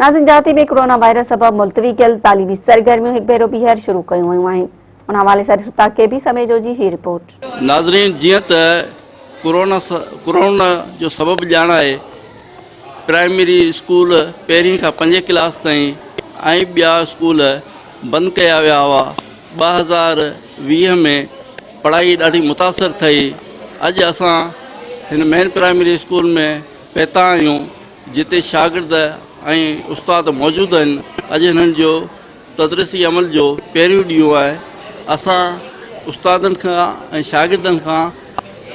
नाज़रीन, जाती में कोरोना वायरस सबब मुलतवी कयल तालीमी सरगर्मियों एक भेरो बीहर शुरू कयूं वयूं आहिनि। उन हवाले सां के बी समेजो जी ही रिपोर्ट। नाज़रीन, जीअं त कोरोना जो सबब ॼाण आहे, प्राइमरी स्कूल पहिरीं खां 5 क्लास ताईं ऐं ॿिया स्कूल बंदि कया विया हुआ। 2020 में पढ़ाई ॾाढी मुतासिर थी। अॼु असां हिन मेन प्राइमरी स्कूल में पहुता आहियूं, जिते शागिर्द ऐं उस्ताद मौजूदु आहिनि। अॼु हिननि जो तदरीसी अमल जो पहिरियों ॾींहुं आहे। असां उस्तादनि खां ऐं शागिर्दनि खां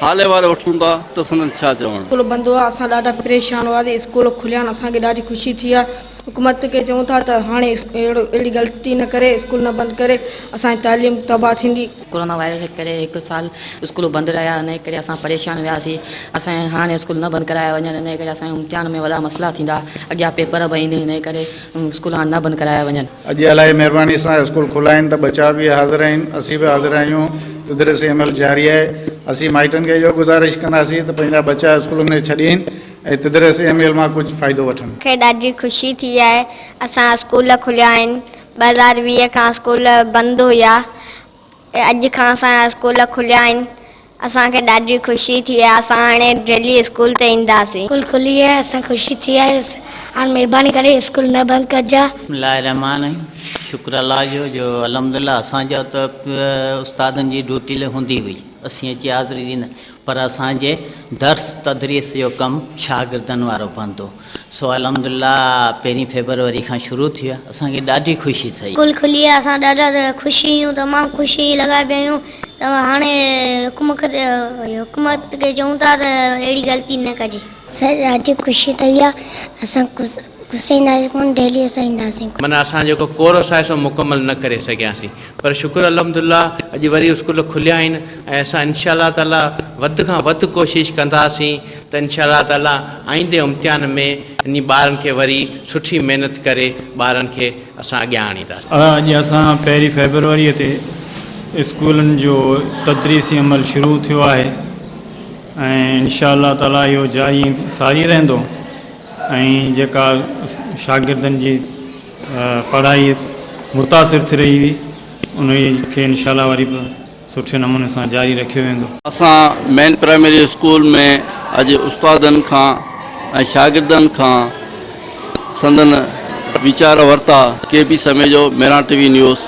हाल अहिवाल वठूं था त संदन छा चवणु। स्कूल बंदि हुआ, असां ॾाढा परेशान हुआसीं। स्कूल खुलिया आहिनि, असांखे ॾाढी ख़ुशी थी आहे। हुकूमत खे चऊं था त हाणे अहिड़ी ग़लती न करे, स्कूल न बंदि करे, असांजी तालीम तबाह थींदी। कोरोना वायरस जे करे 1 साल स्कूल बंदि रहिया, इन करे असां परेशान वियासीं। असांजे हाणे स्कूल न बंदि कराया वञनि, इन करे असांजे इम्तिहान में वॾा मसइला थींदा, अॻियां पेपर बि ईंदे, इन करे स्कूल हाणे न बंदि कराया वञनि। अॼु अलाए महिरबानी सां स्कूल खुला आहिनि त बच्चा बि हाज़िर आहिनि, असीं बि हाज़िर आहियूं। तदरीसी अमल जारी आहे। असीं माइटनि खे इहो गुज़ारिश कंदासीं त पंहिंजा बच्चा स्कूल में छॾीनि ऐं तदरीसी अमल मां कुझु फ़ाइदो वठनि। मूंखे ॾाढी ख़ुशी थी आहे। असां स्कूल खुलिया आहिनि। 2020 खां स्कूल बंदि हुया, अॼु खां असांजा स्कूल खुलिया आहिनि। असांखे ॾाढी ख़ुशी थी आहे। असां हाणे डेली स्कूल ते ईंदासीं। स्कूल खुली है, असां ख़ुशी थी आहे। हाणे महिरबानी करे स्कूल न बंदि कजा। बिस्मिल्लाहिर्रहमानिर्रहीम। शुक्र अल्लाह जो अल्हम्दुलिल्लाह असांजा त उस्तादनि जी ड्यूटी हूंदी हुई, असीं अची हाज़िरी ॾींदा, पर असांजे दर्स तदरीस जो कमु शागिर्दनि वारो बंदि हो। सो अल्हम्दुलिल्लाह 1 फरवरी खां शुरू थी आहे। असांखे ॾाढी ख़ुशी थी। स्कूल खुली आहे, असां ॾाढा ख़ुशी आहियूं, तमामु ख़ुशी लॻा पिया आहियूं। त हाणे हुकूमत खे चऊं था त अहिड़ी ग़लती न कजे। असांखे ॾाढी ख़ुशी थी आहे। असां ख़ुशी ईंदासीं कोन, डेली असां ईंदासीं। माना असां जेको कोर्स आहे सो मुकमल न करे सघियासीं, पर शुक्र अल्हम्दुलिल्लाह अॼु वरी स्कूल खुलिया आहिनि ऐं असां इंशाअल्लाह ताला वधि खां वधि कोशिशि कंदासीं त इंशाअल्लाह ताला आईंदे इम्तिहान में इन ॿारनि खे वरी सुठी महिनत करे ॿारनि खे असां अॻियां आणींदासीं। अॼु असां 1 फरवरी ते स्कूलनि जो तदरीसी अमल शुरू थियो आहे ऐं इंशाअल्लाह ताला इहो जारी सारी रहंदो ऐं जेका शागिर्दनि जी पढ़ाई मुतासिर थी रही हुई, उन खे इंशाअल्लाह वरी सुठे नमूने सां जारी रखियो वेंदो। असां मेन प्राइमरी स्कूल में अॼु उस्तादनि खां ऐं शागिर्दनि खां संदन वीचार वरिता। के बी समेजो मेरा TV न्यूज़।